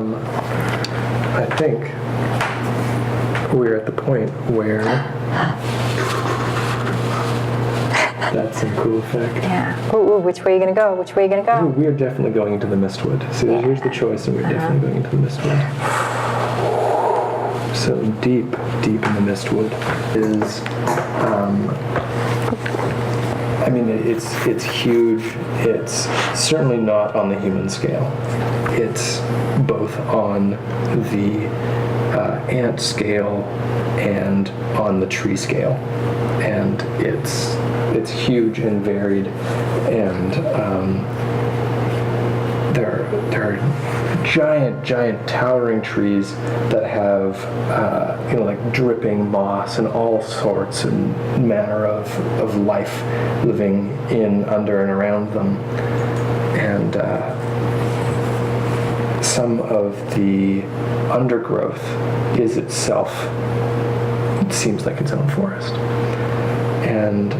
I think we're at the point where that's some cool effect. Yeah. Ooh, which way are you going to go? Which way are you going to go? Ooh, we are definitely going into the Mystwood. See, here's the choice, and we're definitely going into the Mystwood. So deep in the Mystwood is, I mean, it's huge. It's certainly not on the human scale. It's both on the ant scale and on the tree scale, and it's huge and varied, and there are giant towering trees that have like dripping moss and all sorts and manner of life living in, under, and around them, and some of the undergrowth is itself, it seems like its own forest. And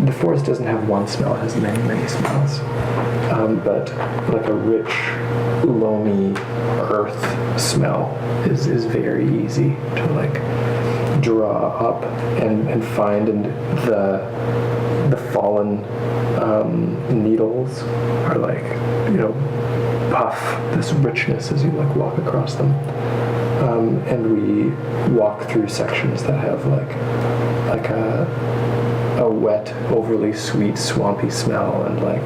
the forest doesn't have one smell, it has many smells. But like a rich, loamy earth smell is very easy to like draw up and find, and the fallen needles are like, puff this richness as you like walk across them. And we walk through sections that have like a wet, overly sweet, swampy smell, and like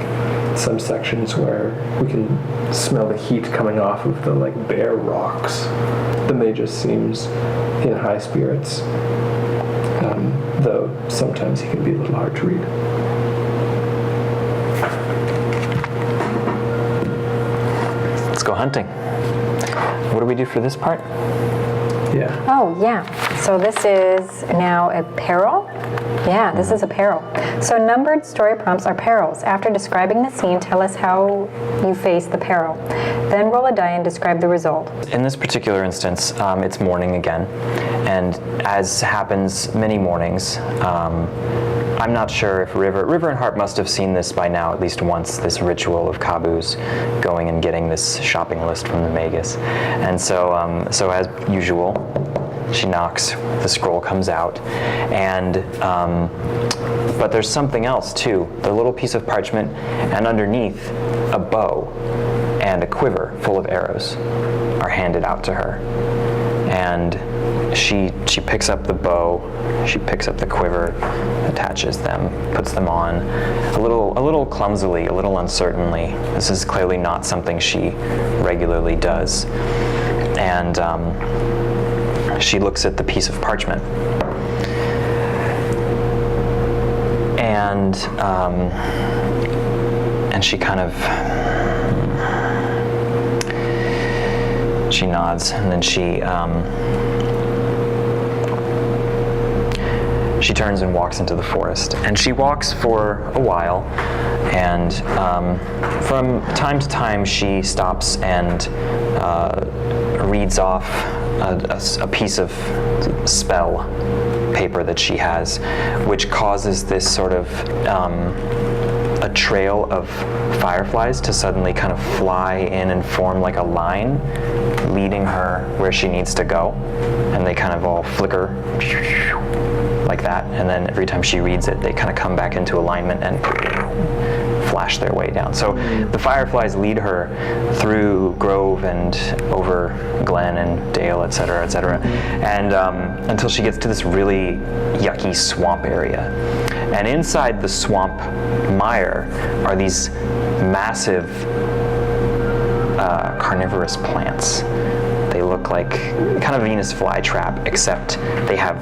some sections where we can smell the heat coming off of the like bare rocks. The Magus seems in high spirits, though sometimes he can be a little hard to read. Let's go hunting. What do we do for this part? Yeah. Oh, yeah. So this is now a peril. Yeah, this is a peril. So numbered story prompts are perils. After describing the scene, tell us how you face the peril. Then roll a die and describe the result. In this particular instance, it's morning again. And as happens many mornings, I'm not sure if River and Harp must have seen this by now at least once, this ritual of Kabu's going and getting this shopping list from the Magus. And so as usual, she knocks, the scroll comes out, and but there's something else too. The little piece of parchment, and underneath, a bow and a quiver full of arrows are handed out to her. And she picks up the bow, she picks up the quiver, attaches them, puts them on, a little clumsily, a little uncertainly. This is clearly not something she regularly does. And she looks at the piece of parchment. And she kind of, she nods, and then she turns and walks into the forest. And she walks for a while, and from time to time she stops and reads off a piece of spell paper that she has, which causes this sort of a trail of fireflies to suddenly kind of fly in and form like a line, leading her where she needs to go. And they kind of all flicker like that, and then every time she reads it, they kind of come back into alignment and flash their way down. So the fireflies lead her through grove and over glen and dale, etc., and until she gets to this really yucky swamp area. And inside the swamp mire are these massive carnivorous plants. They look like kind of Venus flytrap, except they have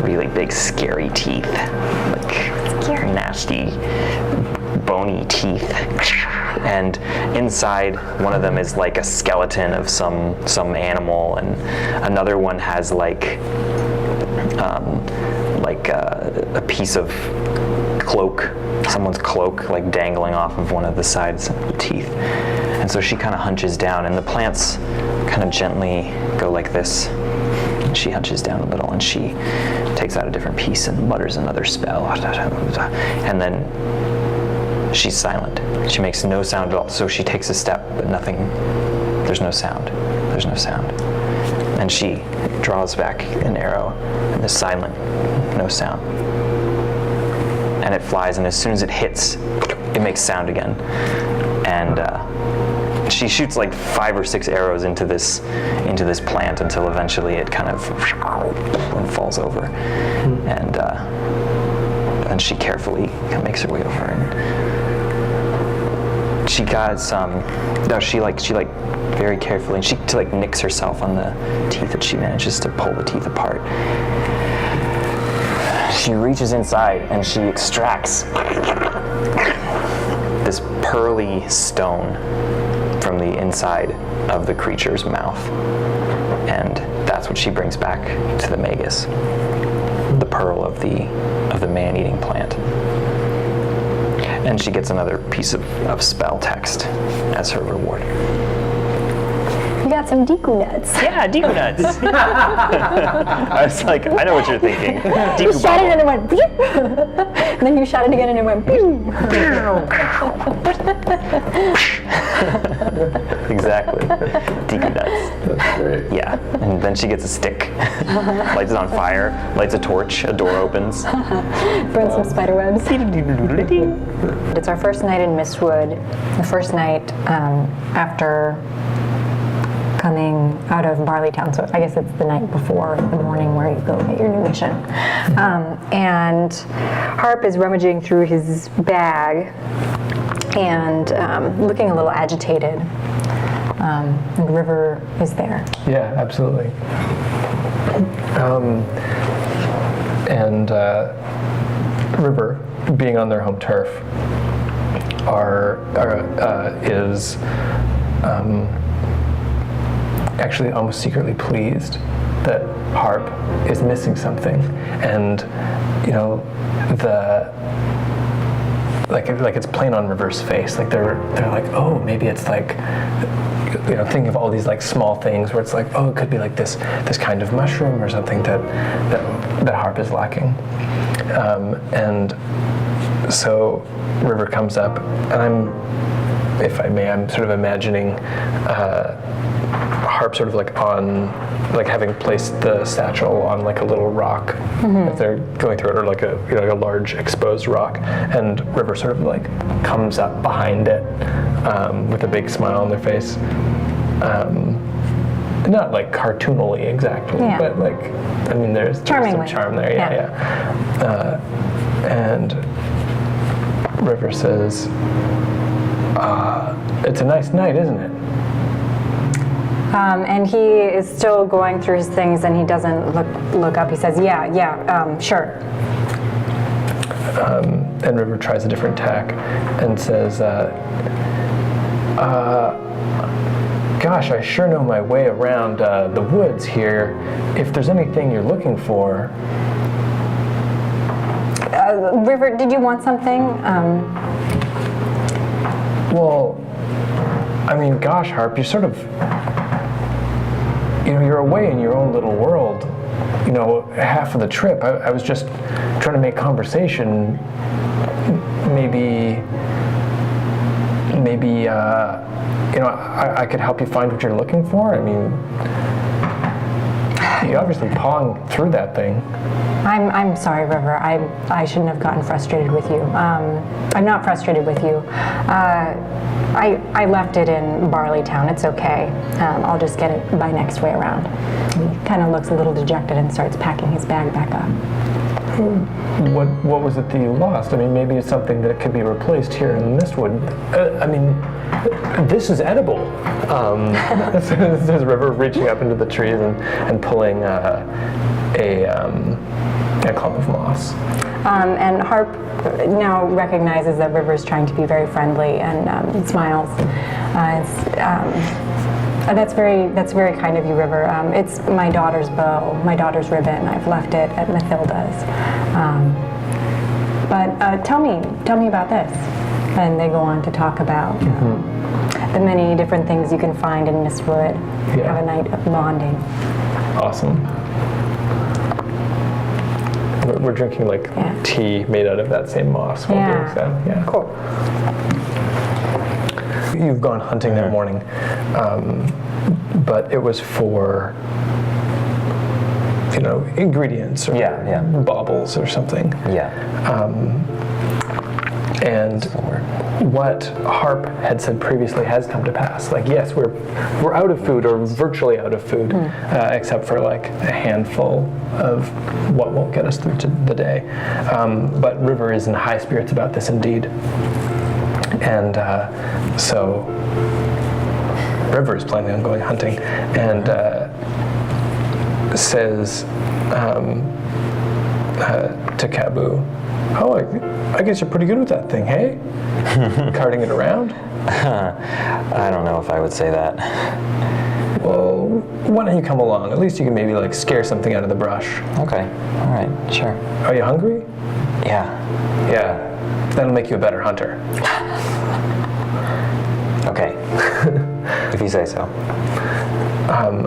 really big, scary teeth, like scary, nasty, bony teeth. And inside, one of them is like a skeleton of some animal, and another one has like a piece of cloak, someone's cloak, like dangling off of one of the sides of the teeth. And so she kind of hunches down, and the plants kind of gently go like this. And she hunches down a little, and she takes out a different piece and mutters another spell. And then she's silent. She makes no sound at all. So she takes a step, but nothing There's no sound. There's no sound. And she draws back an arrow, and there's silent, no sound. And it flies, and as soon as it hits, it makes sound again. And she shoots like 5 or 6 arrows into this plant until eventually it kind of falls over. And then she carefully makes her way over, and she got some. No, she very carefully, and she nicks herself on the teeth, and she manages to pull the teeth apart. She reaches inside and she extracts this pearly stone from the inside of the creature's mouth, and that's what she brings back to the Magus, the pearl of the man-eating plant. And she gets another piece of spell text as her reward. You got some Deku nuts. Yeah, Deku nuts. I was like, I know what you're thinking. You Deku shot it bubble. and it went pew! And then you shot it again and it went pew! Exactly. Deku nuts. That's great. Yeah. And then she gets a stick, lights it on fire, lights a torch, a door opens. Burn some spider webs. It's our first night in Mystwood. The first night after coming out of Barleytown, so I guess it's the night before the morning where you go get your new mission. And Harp is rummaging through his bag and looking a little agitated. And River is there. Yeah, absolutely. And River, being on their home turf, is actually almost secretly pleased that Harp is missing something, and like it's plain on River's face. Like they're like, oh, maybe it's like, thinking of all these like small things where it's like, oh, it could be like this kind of mushroom or something that Harp is lacking. And so River comes up, and I'm sort of imagining Harp sort of like having placed the satchel on like a little rock if they're going through it, or like a a large exposed rock, and River sort of like comes up behind it with a big smile on their face. Not like cartoonily exactly, but like, I mean, there's some charm there. Yeah. And River says, "It's a nice night, isn't it?" And he is still going through his things, and he doesn't look up. He says, sure. And River tries a different tack and says, gosh, I sure know my way around the woods here. If there's anything you're looking for. River, did you want something? Well, I mean, gosh, Harp, you're sort of, you're away in your own little world, half of the trip. I was just trying to make conversation. Maybe, I could help you find what you're looking for. I mean, you obviously pawing through that thing. I'm sorry, River. I shouldn't have gotten frustrated with you. I'm not frustrated with you. I left it in Barleytown. It's okay. I'll just get it by next way around. He kind of looks a little dejected and starts packing his bag back up. What was it that you lost? I mean, maybe it's something that could be replaced here in Mystwood. I mean, this is edible. There's River reaching up into the trees and pulling a clump of moss. And Harp now recognizes that River's trying to be very friendly and smiles. That's very kind of you, River. It's my daughter's bow, my daughter's ribbon. I've left it at Mathilda's. But tell me about this. And they go on to talk about the many different things you can find in Mystwood. Yeah. Have a night of bonding. Awesome. We're drinking like tea made out of that same moss while doing so. Yeah. Cool. you've gone hunting that morning, but it was for ingredients or baubles or something. Yeah. And what Harp had said previously has come to pass. Like, yes, we're out of food, or virtually out of food, except for like a handful of what won't get us through to the day. But River is in high spirits about this indeed. And so River is planning on going hunting, and says to Cabu, "Oh, I guess you're pretty good with that thing, hey? Carting it around?" I don't know if I would say that. Well, why don't you come along? At least you can maybe like scare something out of the brush. Okay, all right, sure. Are you hungry? Yeah. Yeah, that'll make you a better hunter. Okay, if you say so.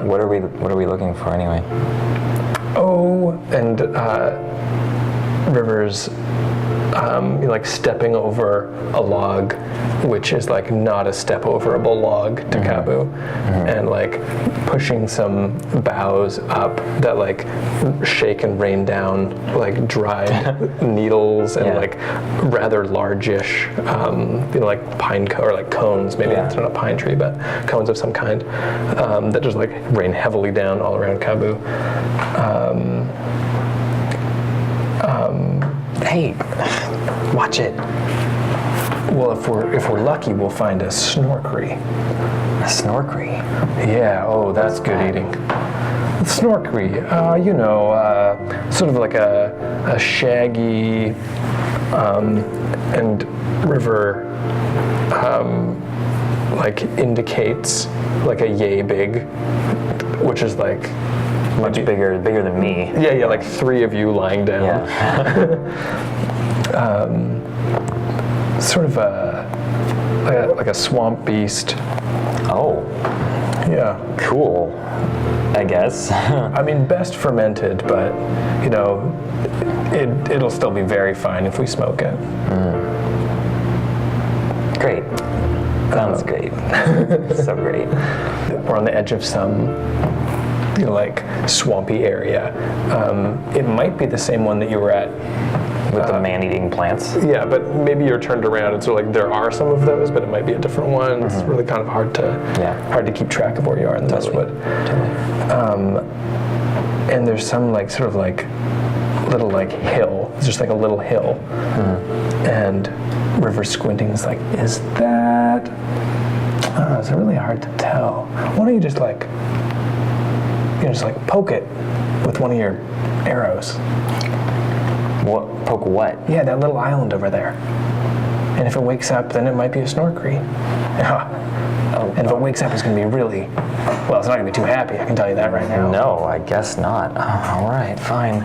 What are we looking for anyway? Oh, and River's like stepping over a log, which is like not a step overable log to Cabu, and like pushing some boughs up that like shake and rain down like dried needles and like rather largish, like pine or like cones. Maybe it's not a pine tree, but cones of some kind that just like rain heavily down all around Cabu. Hey, watch it. Well, if we're lucky, we'll find a snorkery. A snorkery? Yeah. Oh, that's good eating. Snorkery. Sort of like a shaggy, and River, like indicates like a yay big, which is like. Much bigger than me. Yeah, like 3 of you lying down. Yeah. Sort of like a swamp beast. Oh. Yeah. Cool. I guess. I mean, best fermented, but it'll still be very fine if we smoke it. Great. Sounds great. So great. We're on the edge of some like swampy area. It might be the same one that you were at with the man-eating plants. Yeah, but maybe you're turned around, and so like there are some of those, but it might be a different one. It's really kind of hard to keep track of where you are in the Mystwood. Totally. And there's some like sort of like little like hill. It's just like a little hill, and River squinting is like, is that? It's really hard to tell. Why don't you just like poke it with one of your arrows? What? Poke what? Yeah, that little island over there. And if it wakes up, then it might be a snorkery. And if it wakes up, it's going to be really, well, it's not going to be too happy, I can tell you that right now. No, I guess not. All right, fine.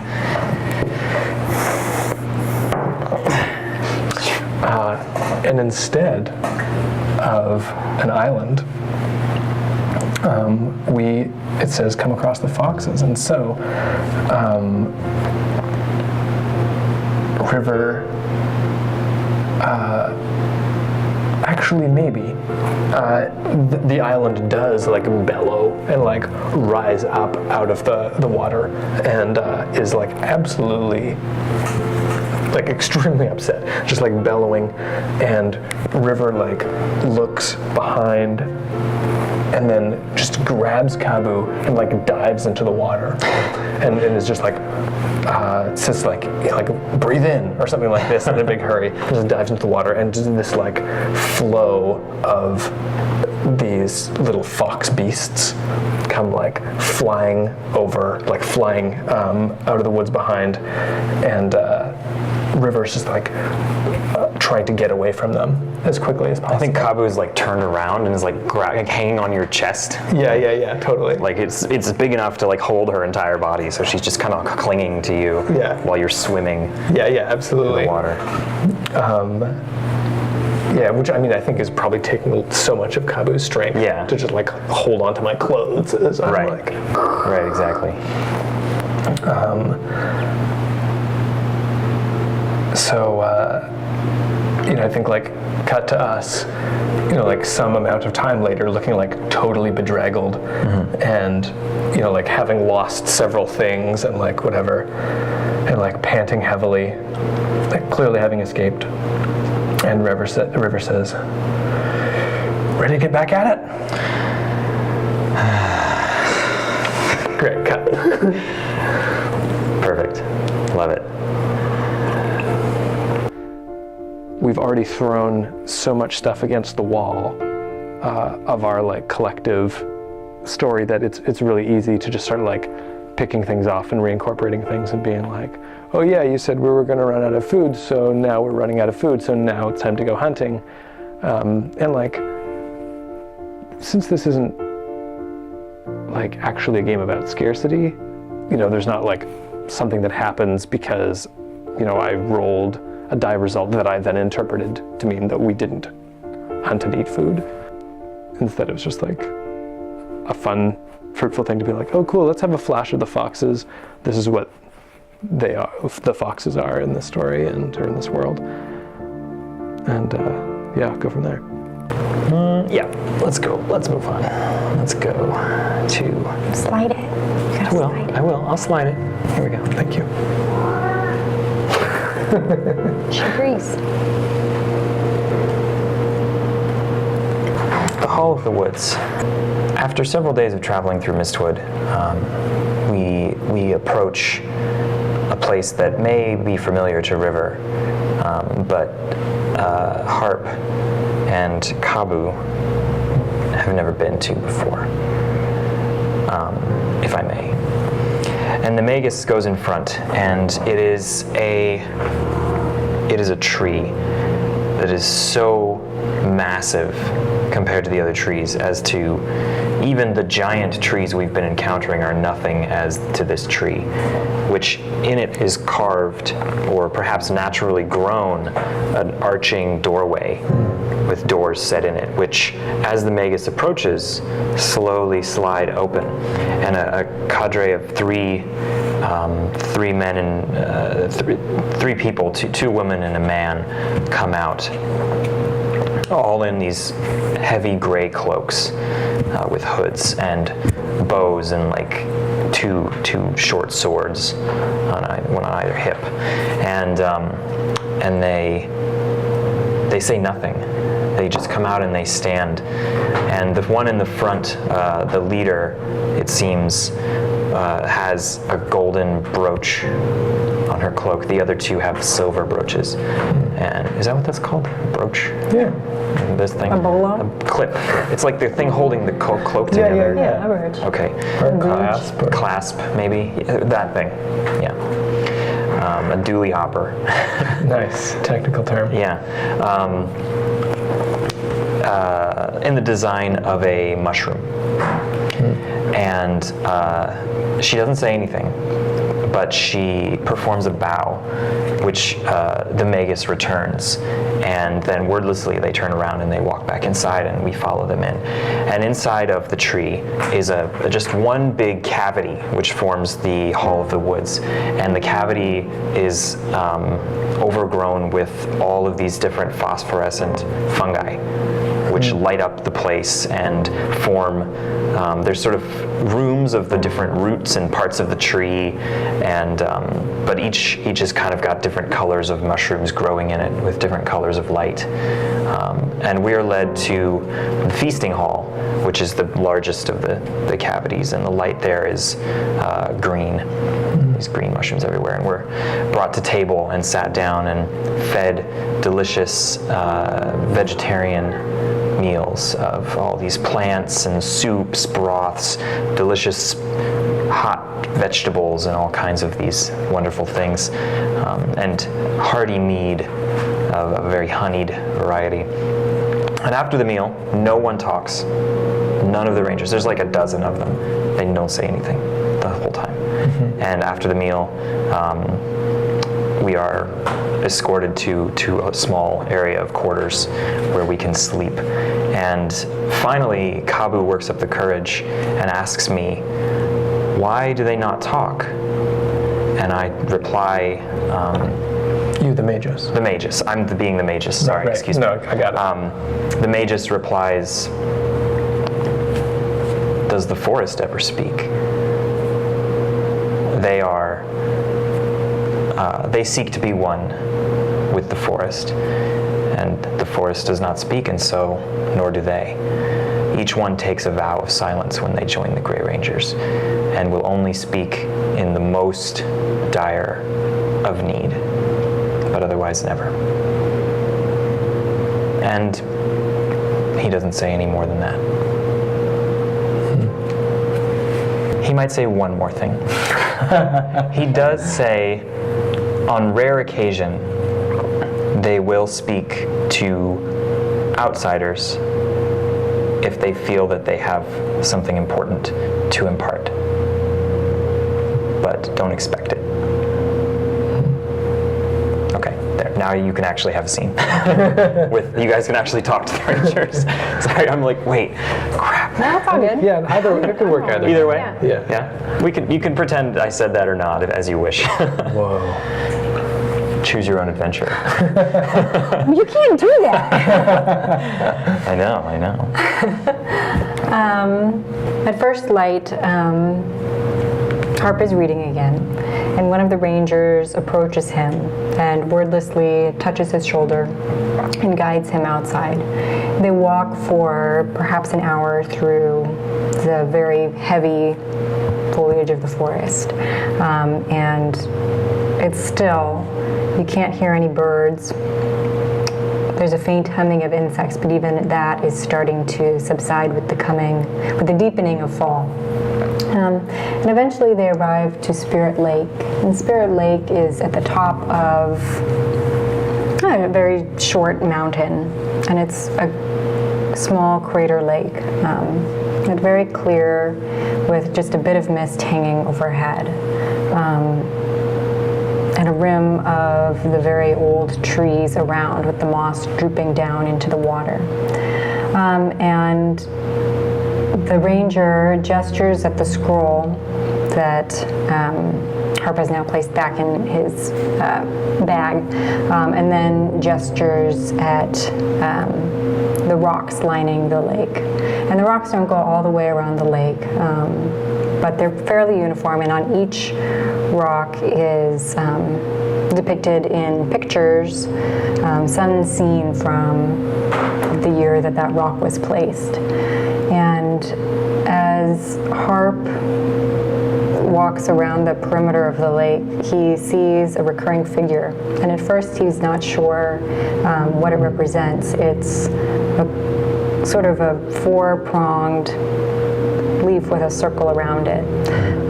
And instead of an island, it says come across the foxes. And so River, actually maybe, the island does like bellow and like rise up out of the water and is like absolutely like extremely upset, just like bellowing, and River like looks behind and then just grabs Cabu and like dives into the water and is just like says like breathe in or something like this in a big hurry, and just dives into the water, and just this like flow of these little fox beasts come like flying over, like flying out of the woods behind, and River's just like trying to get away from them as quickly as possible. I think Cabu is like turned around and is like hanging on your chest. Yeah, totally. Like it's big enough to like hold her entire body, so she's just kind of clinging to you while you're swimming. Yeah, absolutely. In the water. Yeah, which I mean I think is probably taking so much of Cabu's strength to just like hold on to my clothes as I'm like. Right, exactly. So I think like cut to us, like some amount of time later, looking like totally bedraggled, and like having lost several things and like whatever, and like panting heavily, like clearly having escaped. And River says, "Ready to get back at it?" Great cut. Perfect. Love it. We've already thrown so much stuff against the wall of our like collective story that it's really easy to just start like picking things off and reincorporating things and being like, oh yeah, you said we were going to run out of food, so now we're running out of food, so now it's time to go hunting. And like, since this isn't like actually a game about scarcity, there's not like something that happens because I rolled a die result that I then interpreted to mean that we didn't hunt and eat food. Instead, it was just like a fun, fruitful thing to be like, oh cool, let's have a flash of the foxes. This is what they are, the foxes are in this story or in this world. And go from there. Yeah, let's go. Let's move on. Let's go to... Slide it. You gotta slide it. I will. I'll slide it. Here we go. Thank you. She agrees. The Hall of the Woods. After several days of traveling through Mystwood, we approach a place that may be familiar to River, but Harp and Kabu have never been to before, if I may. And the Magus goes in front, and it is a tree that is so massive compared to the other trees as to even the giant trees we've been encountering are nothing as to this tree, which in it is carved or perhaps naturally grown an arching doorway with doors set in it, which as the Magus approaches slowly slide open, and a cadre of three men and three people, two women and a man, come out, all in these heavy gray cloaks with hoods and bows and like two short swords one on either hip, and they say nothing. They just come out and they stand, and the one in the front, the leader, it seems, has a golden brooch on her cloak. The other two have silver brooches. And is that what that's called? A brooch? Yeah. This thing? A bolo? A clip. It's like the thing holding the cloak together. Yeah, a brooch. Okay. Or clasp. Clasp, maybe? That thing. Yeah. A dooley hopper. Nice. Technical term. Yeah. In the design of a mushroom. And she doesn't say anything, but she performs a bow, which the Magus returns, and then wordlessly they turn around and they walk back inside, and we follow them in. And inside of the tree is just one big cavity which forms the Hall of the Woods, and the cavity is overgrown with all of these different phosphorescent fungi which light up the place and form, there's sort of rooms of the different roots and parts of the tree, and but each has kind of got different colors of mushrooms growing in it with different colors of light. And we are led to the feasting hall, which is the largest of the cavities, and the light there is green. These green mushrooms everywhere, and we're brought to table and sat down and fed delicious vegetarian meals of all these plants and soups, broths, delicious hot vegetables, and all kinds of these wonderful things, and hearty mead of a very honeyed variety. And after the meal, no one talks. None of the rangers. There's like a dozen of them. They don't say anything the whole time. And after the meal, we are escorted to a small area of quarters where we can sleep. And finally, Kabu works up the courage and asks me, "Why do they not talk?" And I reply, You, the Magus. The Magus. I'm being the Magus. Sorry, Right. excuse me. No, I got it. The Magus replies, "Does the forest ever speak? They seek to be one with the forest, and the forest does not speak, and so nor do they. Each one takes a vow of silence when they join the Grey Rangers, and will only speak in the most dire of need, but otherwise never." And he doesn't say any more than that. He might say one more thing. He does say, on rare occasion, they will speak to outsiders if they feel that they have something important to impart. But don't expect it. Okay, there. Now you can actually have a scene. You guys can actually talk to the Rangers. Sorry, I'm like, wait, crap. No, it's all good. Yeah, it could work either. Either way? Yeah. Yeah. You can pretend I said that or not, as you wish. Whoa. Choose your own adventure. You can't do that. I know. At first light, Harp is reading again, and one of the Rangers approaches him and wordlessly touches his shoulder and guides him outside. They walk for perhaps an hour through the very heavy foliage of the forest, and it's still, you can't hear any birds. There's a faint humming of insects, but even that is starting to subside with the deepening of fall. And eventually they arrive to Spirit Lake. And Spirit Lake is at the top of a very short mountain, and it's a small crater lake. It's very clear with just a bit of mist hanging overhead. And a rim of the very old trees around with the moss drooping down into the water. And the ranger gestures at the scroll that Harp has now placed back in his bag, and then gestures at the rocks lining the lake. And the rocks don't go all the way around the lake, but they're fairly uniform, and on each rock is depicted in pictures some scene from the year that rock was placed. And as Harp walks around the perimeter of the lake, he sees a recurring figure, and at first he's not sure what it represents. It's a sort of a four-pronged leaf with a circle around it.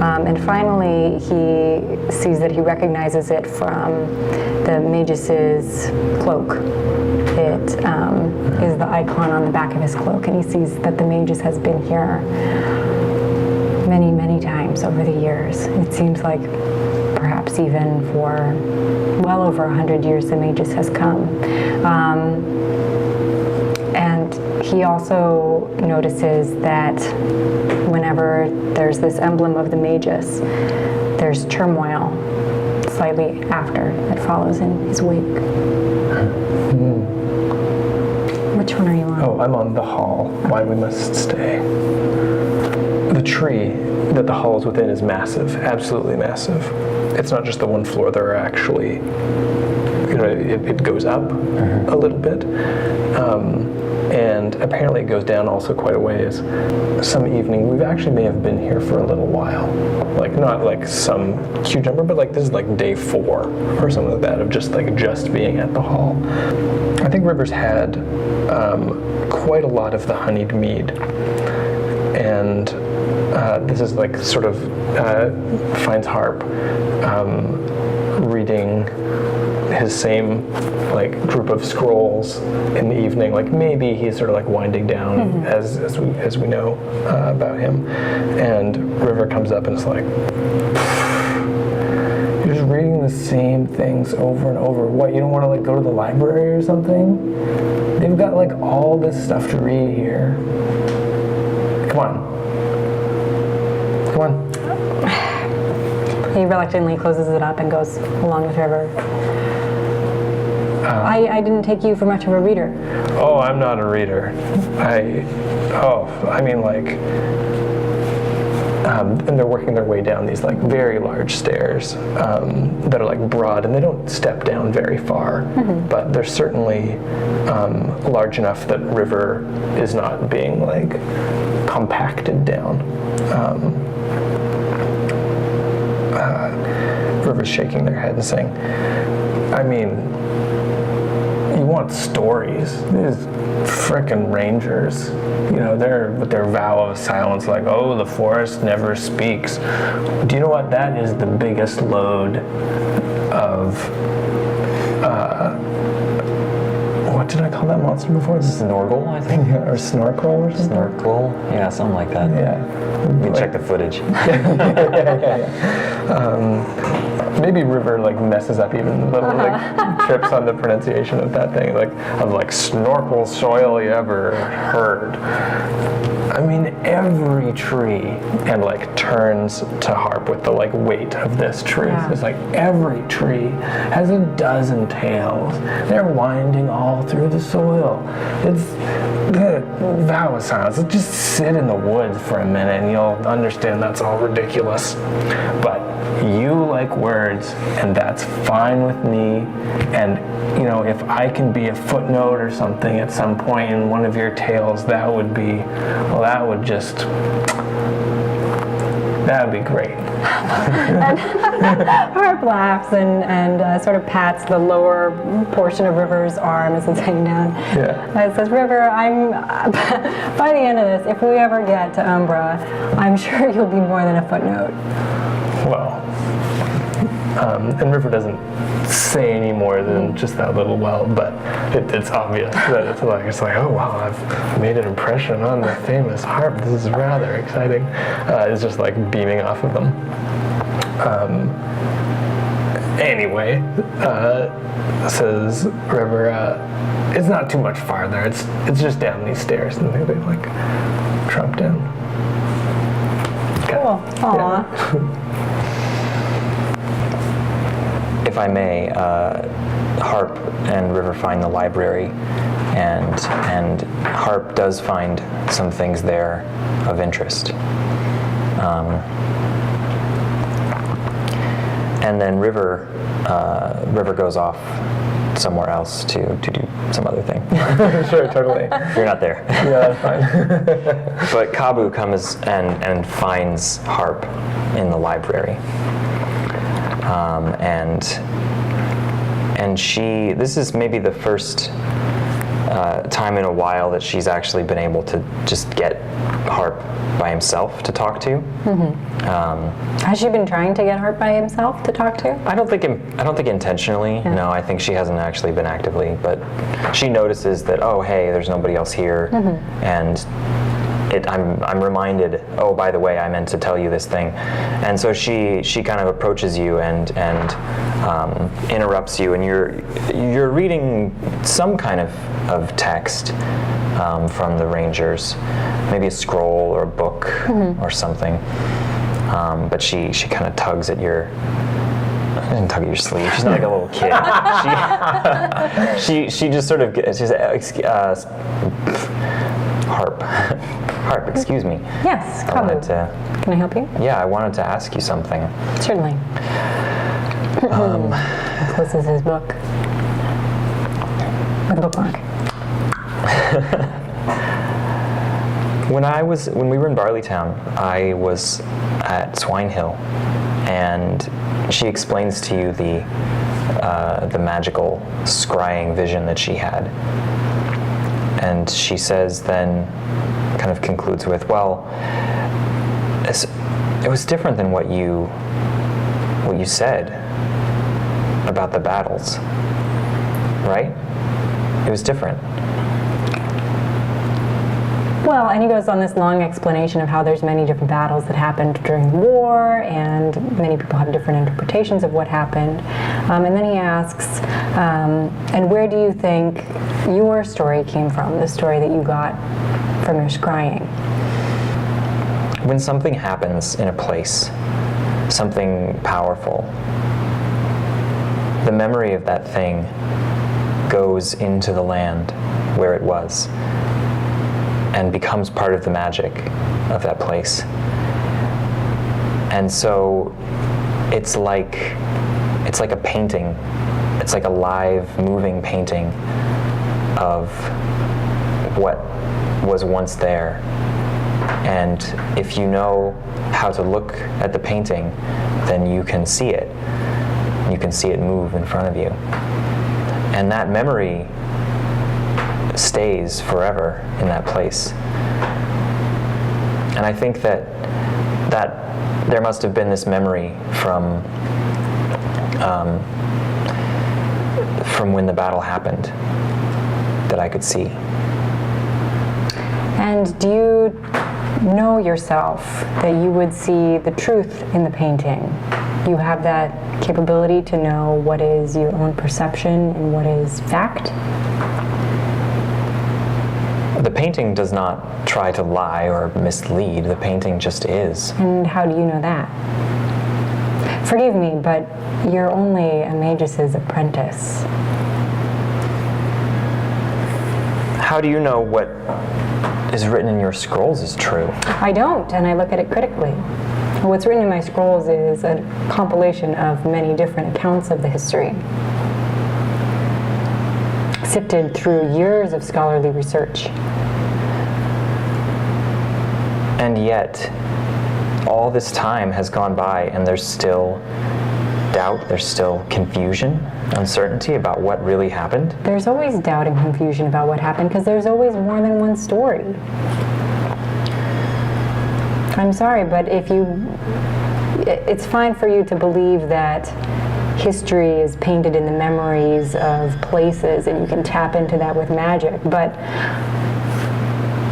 And finally, he sees that he recognizes it from the Magus's cloak. It is the icon on the back of his cloak, and he sees that the Magus has been here many, many times over the years. It seems like perhaps even for well over 100 years the Magus has come. And he also notices that whenever there's this emblem of the Magus, there's turmoil slightly after that follows in his wake. Which one are you on? Oh, I'm on the hall. Why we must stay. The tree that the hall is within is massive, absolutely massive. It's not just the one floor. There are actually, it goes up a little bit. And apparently it goes down also quite a ways. Some evening, we actually may have been here for a little while. Like, not like some huge number, but like this is like day 4 or something like that of just being at the hall. I think River's had quite a lot of the honeyed mead. And this is like sort of finds Harp reading his same like group of scrolls in the evening. Like maybe he's sort of like winding down as we know about him. And River comes up and is like, "You're just reading the same things over and over. What, you don't want to like go to the library or something? They've got like all this stuff to read here. Come on. Come on." He reluctantly closes it up and goes along with River. I didn't take you for much of a reader. Oh, I'm not a reader. And they're working their way down these like very large stairs that are like broad, and they don't step down very far, but they're certainly large enough that River is not being like compacted down. River's shaking their head and saying, I mean, you want stories. These frickin' rangers, you know, they're with their vow of silence, like, oh, the forest never speaks. Do you know what? That is the biggest load of, what did I call that monster before? Snorkel, I think. Or snorkel or something? Snorkel? Yeah, something like that. Yeah. We can check the footage. Maybe River like messes up even a little, like trips on the pronunciation of that thing, like snorkel soil you ever heard. I mean, every tree, and like turns to Harp with the like weight of this truth. Yeah. It's like every tree has a dozen tails. They're winding all through the soil. It's the vow of silence. Just sit in the woods for a minute and you'll understand that's all ridiculous. But you like words, and that's fine with me. And you know, if I can be a footnote or something at some point in one of your tales, that would be great. And Harp laughs and sort of pats the lower portion of River's arm as it's hanging down. Yeah. It says, River, I'm by the end of this, if we ever get to Umbra, I'm sure you'll be more than a footnote. Well, and River doesn't say any more than just that little well, but it's obvious that it's like, oh wow, I've made an impression on the famous Harp. This is rather exciting. It's just like beaming off of them. Anyway, says River, it's not too much farther. It's just down these stairs, and they like trump down. Cool. Aww. Yeah. If I may, Harp and River find the library, and Harp does find some things there of interest. And then River goes off somewhere else to do some other thing. Sure, totally. You're not there. Yeah, that's fine. But Kabu comes and finds Harp in the library. And she, this is maybe the first time in a while that she's actually been able to just get Harp by himself to talk to. Has she been trying to get Harp by himself to talk to? I don't think intentionally. Yeah. No, I think she hasn't actually been actively, but she notices that, oh hey, there's nobody else here, and I'm reminded, oh, by the way, I meant to tell you this thing. And so she kind of approaches you and interrupts you, and you're reading some kind of text from the Rangers, maybe a scroll or a book or something. But she kind of tugs at your, doesn't tug at your sleeve. She's not like a little kid. She just sort of, she's Harp, excuse me. Yes, come on. Can I help you? Yeah, I wanted to ask you something. Certainly. He closes his book with a bookmark. When we were in Barleytown, I was at Swine Hill, and she explains to you the magical scrying vision that she had. And she says then, kind of concludes with, well, it was different than what you said about the battles, right? It was different. Well, and he goes on this long explanation of how there's many different battles that happened during the war, and many people have different interpretations of what happened. And then he asks, and where do you think your story came from, the story that you got from your scrying? When something happens in a place, something powerful, the memory of that thing goes into the land where it was and becomes part of the magic of that place. And so it's like a painting. It's like a live, moving painting of what was once there. And if you know how to look at the painting, then you can see it. You can see it move in front of you. And that memory stays forever in that place. And I think that there must have been this memory from when the battle happened that I could see. And do you know yourself that you would see the truth in the painting? You have that capability to know what is your own perception and what is fact? The painting does not try to lie or mislead. The painting just is. And how do you know that? Forgive me, but you're only a magus's apprentice. How do you know what is written in your scrolls is true? I don't, and I look at it critically. What's written in my scrolls is a compilation of many different accounts of the history, sifted through years of scholarly research. And yet, all this time has gone by and there's still doubt, there's still confusion, uncertainty about what really happened. There's always doubt and confusion about what happened because there's always more than one story. I'm sorry, but it's fine for you to believe that history is painted in the memories of places and you can tap into that with magic, but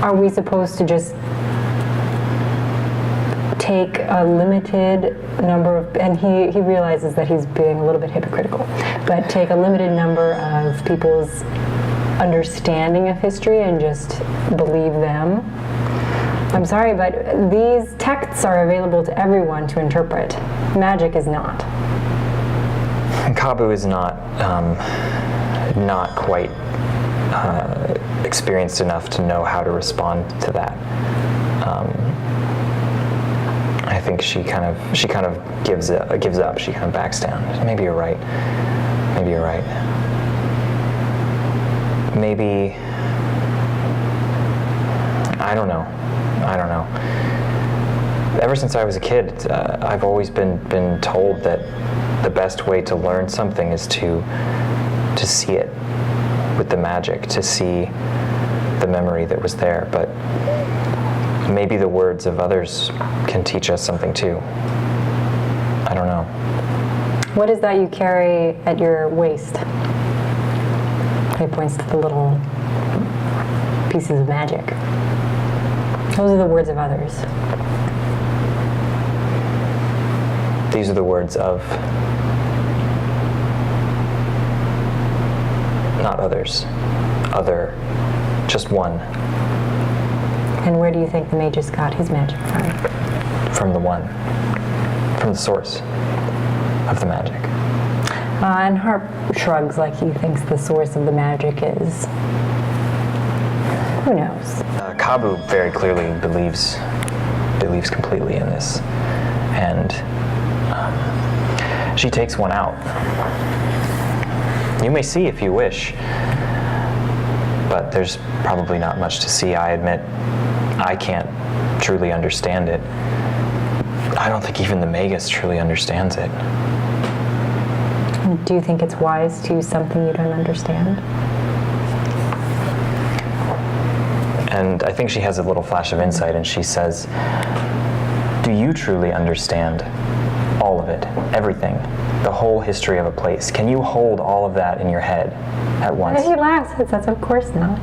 are we supposed to just take a limited number of, and he realizes that he's being a little bit hypocritical, but take a limited number of people's understanding of history and just believe them? I'm sorry, but these texts are available to everyone to interpret. Magic is not. Kabu is not quite experienced enough to know how to respond to that. I think she kind of gives up. She kind of backs down. Maybe you're right. Maybe you're right. Maybe I don't know. Ever since I was a kid, I've always been told that the best way to learn something is to see it with the magic, to see the memory that was there. But maybe the words of others can teach us something too. I don't know. What is that you carry at your waist? He points to the little pieces of magic. Those are the words of others. These are the words of not others. Other. Just one. And where do you think the magus got his magic from? From the one. From the source of the magic. And Harp shrugs like he thinks the source of the magic is... Who knows? Kabu very clearly believes completely in this. And she takes one out. You may see if you wish, but there's probably not much to see. I admit I can't truly understand it. I don't think even the Magus truly understands it. Do you think it's wise to use something you don't understand? And I think she has a little flash of insight and she says, do you truly understand all of it, everything, the whole history of a place? Can you hold all of that in your head at once? And he laughs and says, of course not.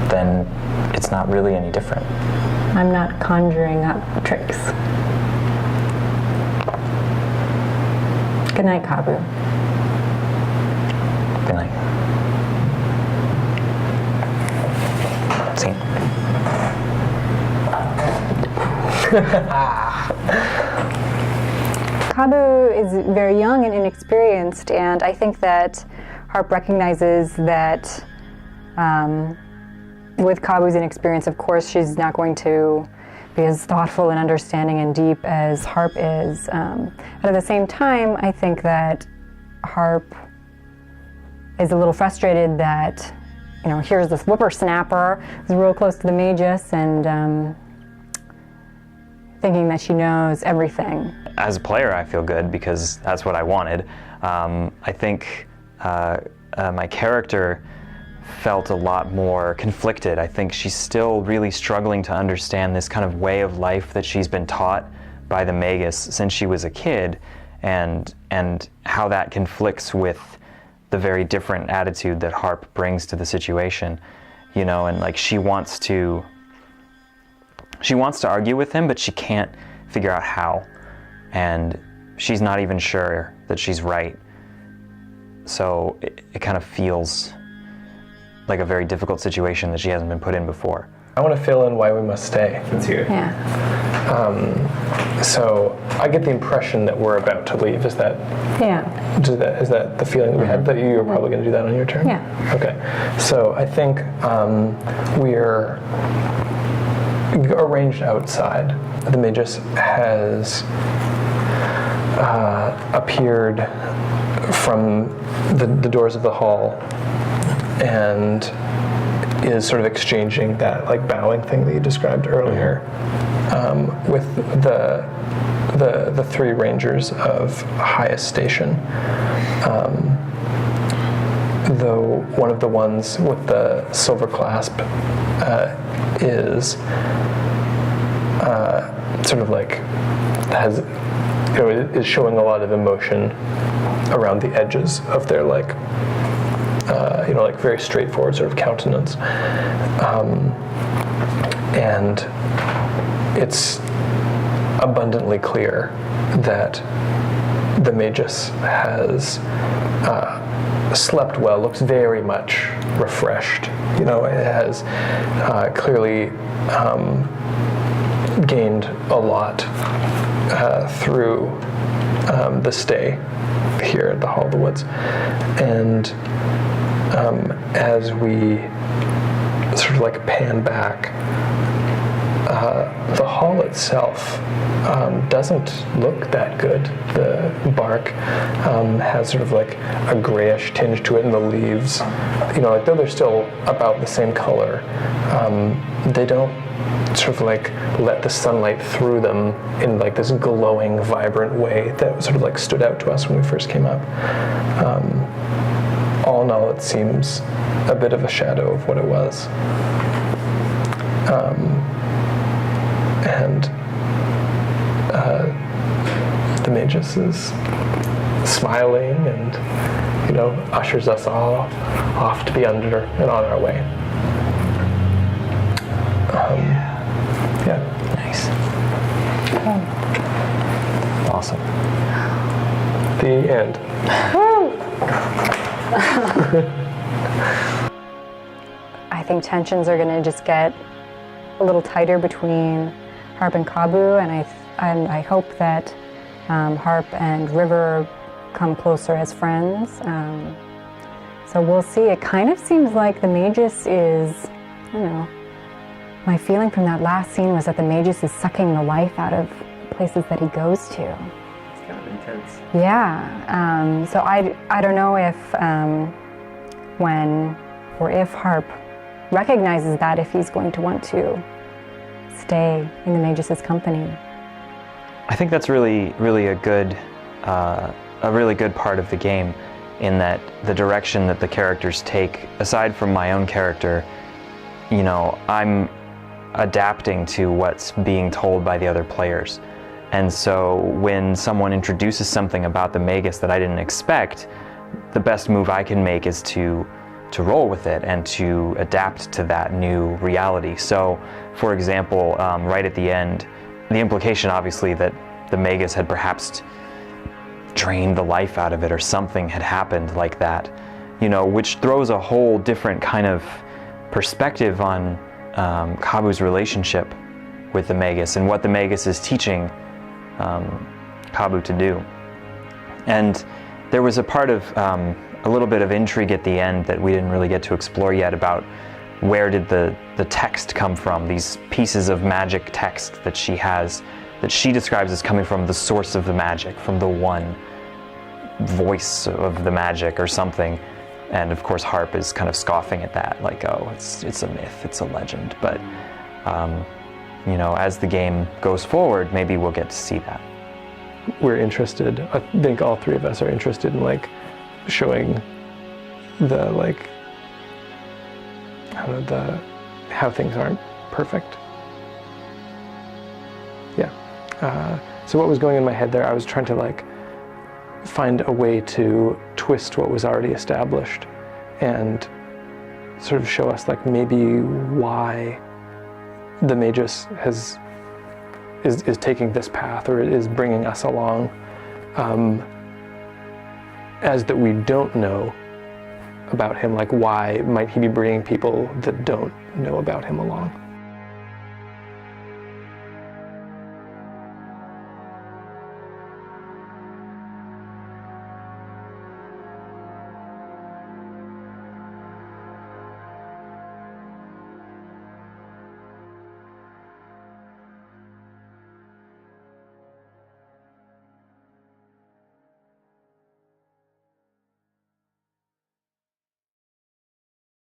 Then it's not really any different. I'm not conjuring up tricks. Good night, Kabu. Good night. See? Kabu is very young and inexperienced, and I think that Harp recognizes that with Kabu's inexperience, of course, she's not going to be as thoughtful and understanding and deep as Harp is. But at the same time, I think that Harp is a little frustrated that, here's this whippersnapper who's real close to the Magus and thinking that she knows everything. As a player, I feel good because that's what I wanted. I think my character felt a lot more conflicted. I think she's still really struggling to understand this kind of way of life that she's been taught by the Magus since she was a kid, and how that conflicts with the very different attitude that Harp brings to the situation, and like she wants to argue with him, but she can't figure out how, and she's not even sure that she's right. So it kind of feels like a very difficult situation that she hasn't been put in before. I want to fill in why we must stay. Let's hear it. Yeah. So I get the impression that we're about to leave. Is that is that the feeling that we had, that you were probably going to do that on your turn? Yeah. Okay. So I think we're arranged outside. The Magus has appeared from the doors of the hall and is sort of exchanging that like bowing thing that you described earlier with the three rangers of highest station. Though one of the ones with the silver clasp is sort of like is showing a lot of emotion around the edges of their like very straightforward sort of countenance, and it's abundantly clear that the Magus has slept well, looks very much refreshed. It has clearly gained a lot through the stay here at the Hall of the Woods. And as we sort of like pan back, the hall itself doesn't look that good. The bark has sort of like a grayish tinge to it, and the leaves, though they're still about the same color, they don't sort of like let the sunlight through them in like this glowing, vibrant way that sort of like stood out to us when we first came up. All in all, it seems a bit of a shadow of what it was. And the Magus is smiling and, ushers us all off to be under and on our way. Yeah. Nice. Awesome. The end. I think tensions are going to just get a little tighter between Harp and Kabu, and I hope that Harp and River come closer as friends. So we'll see. It kind of seems like the Magus is, my feeling from that last scene was that the Magus is sucking the life out of places that he goes to. It's kind of intense. Yeah. So I don't know if if Harp recognizes that, if he's going to want to stay in the Magus's company. I think that's really a really good part of the game, in that the direction that the characters take, aside from my own character, I'm adapting to what's being told by the other players. And so when someone introduces something about the Magus that I didn't expect, the best move I can make is to roll with it and to adapt to that new reality. So, for example, right at the end, the implication obviously that the Magus had perhaps drained the life out of it, or something had happened like that, which throws a whole different kind of perspective on Kabu's relationship with the Magus and what the Magus is teaching Kabu to do. And there was a part of a little bit of intrigue at the end that we didn't really get to explore yet about where did the text come from, these pieces of magic text that she has, that she describes as coming from the source of the magic, from the one voice of the magic or something. And of course Harp is kind of scoffing at that, like, oh, it's a myth, it's a legend. But you know, as the game goes forward, maybe we'll get to see that. We're interested, I think all three of us are interested in like showing the like, I don't know, how things aren't perfect. Yeah. So what was going in my head there, I was trying to like find a way to twist what was already established and sort of show us like maybe why the Magus is taking this path or is bringing us along, as that we don't know about him, like why might he be bringing people that don't know about him along.